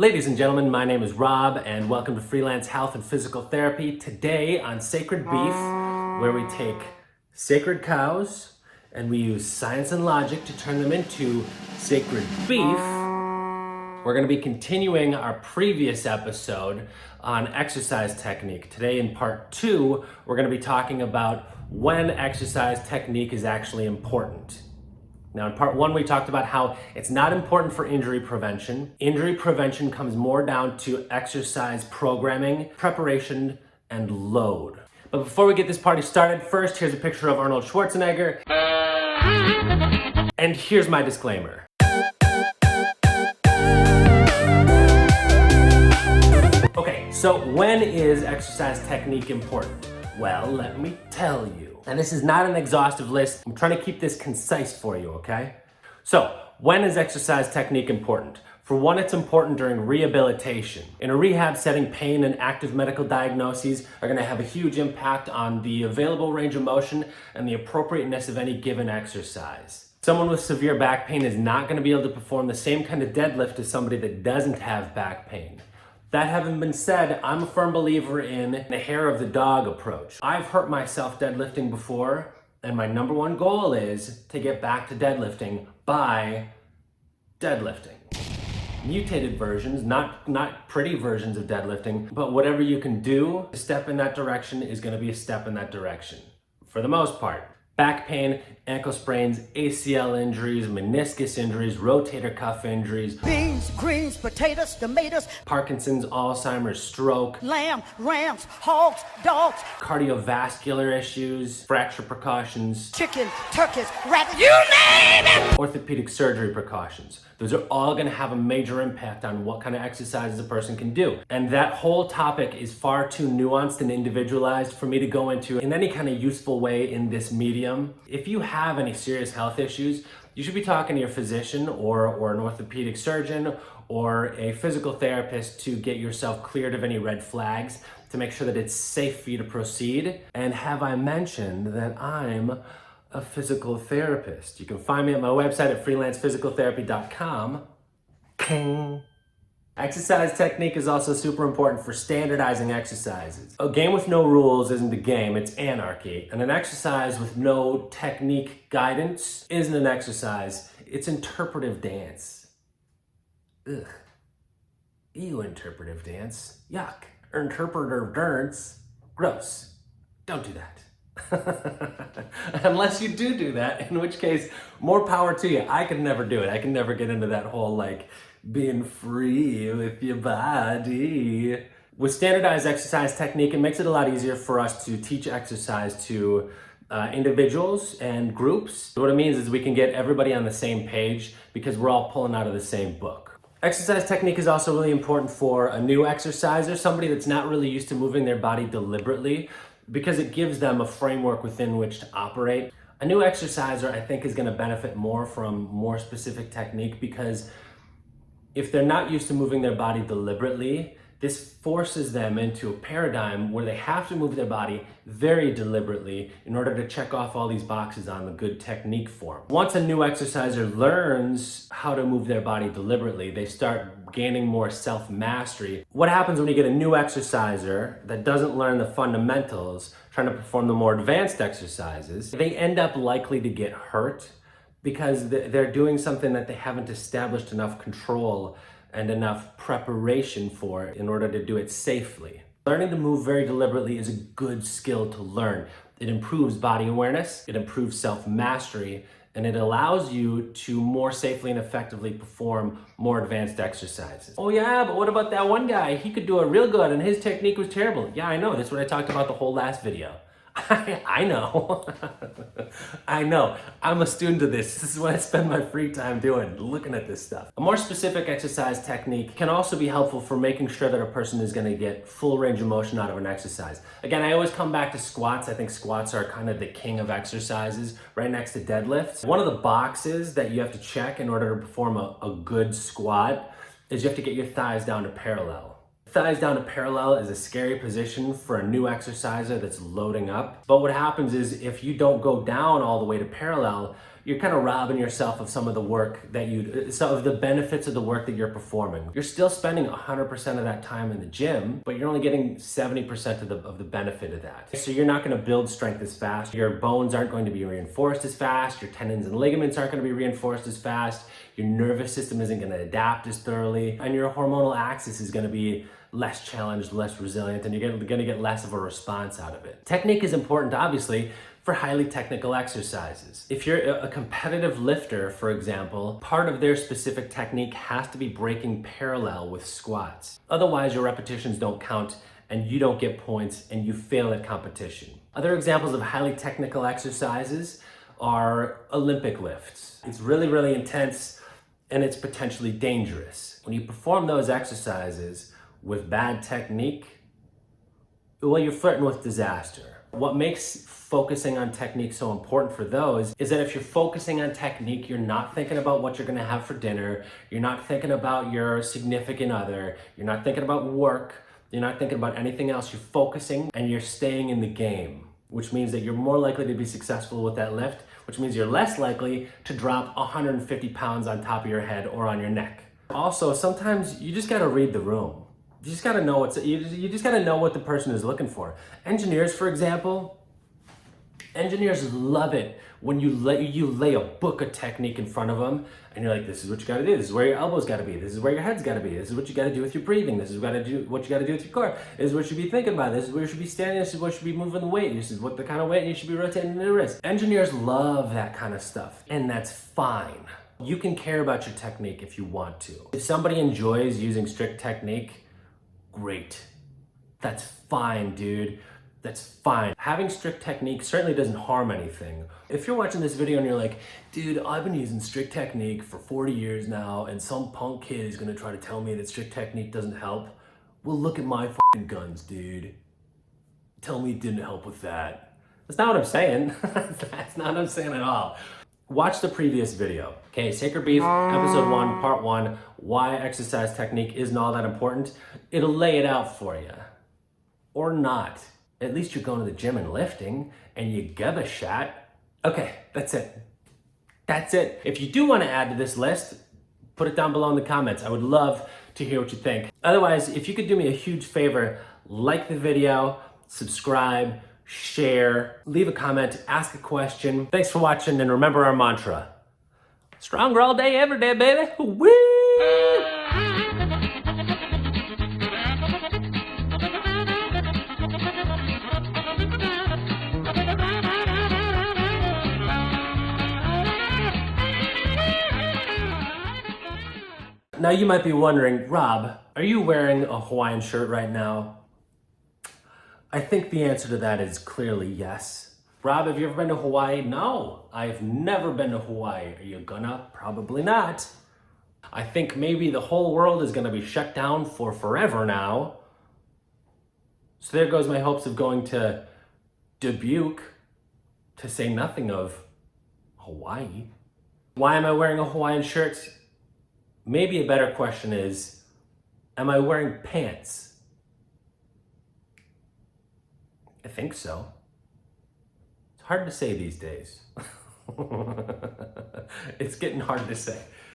Ladies and gentlemen, my name is Rob and welcome to Freelance Health and Physical Therapy. Today on Sacred Beef, where we take sacred cows and we use science and logic to turn them into sacred beef. We're going to be continuing our previous episode on exercise technique. Today in part 2, we're going to be talking about when exercise technique is actually important. Now in part 1, we talked about how it's not important for injury prevention. Injury prevention comes more down to exercise programming, preparation, and load. But before we get this party started, first here's a picture of Arnold Schwarzenegger. And here's my disclaimer. Okay, so when is exercise technique important? Well, let me tell you. And this is not an exhaustive list. I'm trying to keep this concise for you, okay? So, when is exercise technique important? For one, it's important during rehabilitation. In a rehab setting, pain and active medical diagnoses are gonna have a huge impact on the available range of motion and the appropriateness of any given exercise. Someone with severe back pain is not gonna be able to perform the same kind of deadlift as somebody that doesn't have back pain. That having been said, I'm a firm believer in the hair of the dog approach. I've hurt myself deadlifting before, and my number one goal is to get back to deadlifting by deadlifting. Mutated versions, not pretty versions of deadlifting, but whatever you can do, a step in that direction is gonna be a step in that direction, for the most part. Back pain, ankle sprains, ACL injuries, meniscus injuries, rotator cuff injuries, beans, greens, potatoes, tomatoes, Parkinson's, Alzheimer's, stroke, lamb, rams, hogs, dogs, cardiovascular issues, fracture precautions, chicken, turkeys, rabbits, you name it! orthopedic surgery precautions. Those are all gonna have a major impact on what kind of exercises a person can do. And that whole topic is far too nuanced and individualized for me to go into in any kind of useful way in this medium. If you have any serious health issues, you should be talking to your physician or an orthopedic surgeon or a physical therapist to get yourself cleared of any red flags to make sure that it's safe for you to proceed. And have I mentioned that I'm a physical therapist? You can find me at my website at freelancephysicaltherapy.com. King. Exercise technique is also super important for standardizing exercises. A game with no rules isn't a game, it's anarchy. And an exercise with no technique guidance isn't an exercise, it's interpretive dance. Ugh. Ew, interpretive dance. Yuck. Interpretive dance. Gross. Don't do that. Unless you do that, in which case, more power to you. I could never do it. I can never get into that whole being free with your body. With standardized exercise technique, it makes it a lot easier for us to teach exercise to individuals and groups. What it means is we can get everybody on the same page because we're all pulling out of the same book. Exercise technique is also really important for a new exerciser, somebody that's not really used to moving their body deliberately, because it gives them a framework within which to operate. A new exerciser, I think, is gonna benefit more from more specific technique because if they're not used to moving their body deliberately, this forces them into a paradigm where they have to move their body very deliberately in order to check off all these boxes on the good technique form. Once a new exerciser learns how to move their body deliberately, they start gaining more self-mastery. What happens when you get a new exerciser that doesn't learn the fundamentals, trying to perform the more advanced exercises, they end up likely to get hurt because they're doing something that they haven't established enough control and enough preparation for in order to do it safely. Learning to move very deliberately is a good skill to learn. It improves body awareness, it improves self-mastery, and it allows you to more safely and effectively perform more advanced exercises. Oh yeah, but what about that one guy? He could do it real good and his technique was terrible. Yeah, I know, that's what I talked about the whole last video. I know. I know. I'm a student of this. This is what I spend my free time doing, looking at this stuff. A more specific exercise technique can also be helpful for making sure that a person is going to get full range of motion out of an exercise. Again, I always come back to squats. I think squats are kind of the king of exercises, right next to deadlifts. One of the boxes that you have to check in order to perform a good squat is you have to get your thighs down to parallel. Thighs down to parallel is a scary position for a new exerciser that's loading up. But what happens is if you don't go down all the way to parallel, you're kind of robbing yourself of some of the work some of the benefits of the work that you're performing. You're still spending 100% of that time in the gym, but you're only getting 70% of the benefit of that. So you're not going to build strength as fast. Your bones aren't going to be reinforced as fast. Your tendons and ligaments aren't going to be reinforced as fast. Your nervous system isn't going to adapt as thoroughly, and your hormonal axis is going to be less challenged, less resilient, and you're going to get less of a response out of it. Technique is important, obviously, for highly technical exercises. If you're a competitive lifter, for example, part of their specific technique has to be breaking parallel with squats. Otherwise, your repetitions don't count and you don't get points and you fail at competition. Other examples of highly technical exercises are Olympic lifts. It's really, really intense and it's potentially dangerous. When you perform those exercises with bad technique, well, you're flirting with disaster. What makes focusing on technique so important for those is that if you're focusing on technique, you're not thinking about what you're gonna have for dinner, you're not thinking about your significant other, you're not thinking about work, you're not thinking about anything else, you're focusing and you're staying in the game, which means that you're more likely to be successful with that lift, which means you're less likely to drop 150 pounds on top of your head or on your neck. Also, sometimes you just gotta read the room. You just gotta know you just gotta know what the person is looking for. Engineers, for example, engineers love it when you lay a book of technique in front of them and you're like, this is what you gotta do, this is where your elbows gotta be, this is where your head's gotta be, this is what you gotta do with your breathing, this is what you gotta do with your core, this is what you should be thinking about, this is where you should be standing, this is what you should be moving the weight, this is what the kind of weight you should be rotating in the wrist. Engineers love that kind of stuff, and that's fine. You can care about your technique if you want to. If somebody enjoys using strict technique, great. That's fine, dude. That's fine. Having strict technique certainly doesn't harm anything. If you're watching this video and you're like, dude, I've been using strict technique for 40 years now and some punk kid is gonna try to tell me that strict technique doesn't help, well, look at my fucking guns, dude. Tell me it didn't help with that. That's not what I'm saying. That's not what I'm saying at all. Watch the previous video. Okay, Sacred Beef, episode 1, part 1, why exercise technique isn't all that important. It'll lay it out for you. Or not. At least you're going to the gym and lifting, and you give a shot. Okay, that's it. That's it. If you do want to add to this list, put it down below in the comments. I would love to hear what you think. Otherwise, if you could do me a huge favor, like the video, subscribe, share, leave a comment, ask a question. Thanks for watching, and remember our mantra. Stronger all day, every day, baby. Woo! Now you might be wondering, Rob, are you wearing a Hawaiian shirt right now? I think the answer to that is clearly yes. Rob, have you ever been to Hawaii? No, I've never been to Hawaii. Are you gonna? Probably not. I think maybe the whole world is gonna be shut down for forever now. So there goes my hopes of going to Dubuque, to say nothing of Hawaii. Why am I wearing a Hawaiian shirt? Maybe a better question is, am I wearing pants? I think so. It's hard to say these days. It's getting hard to say.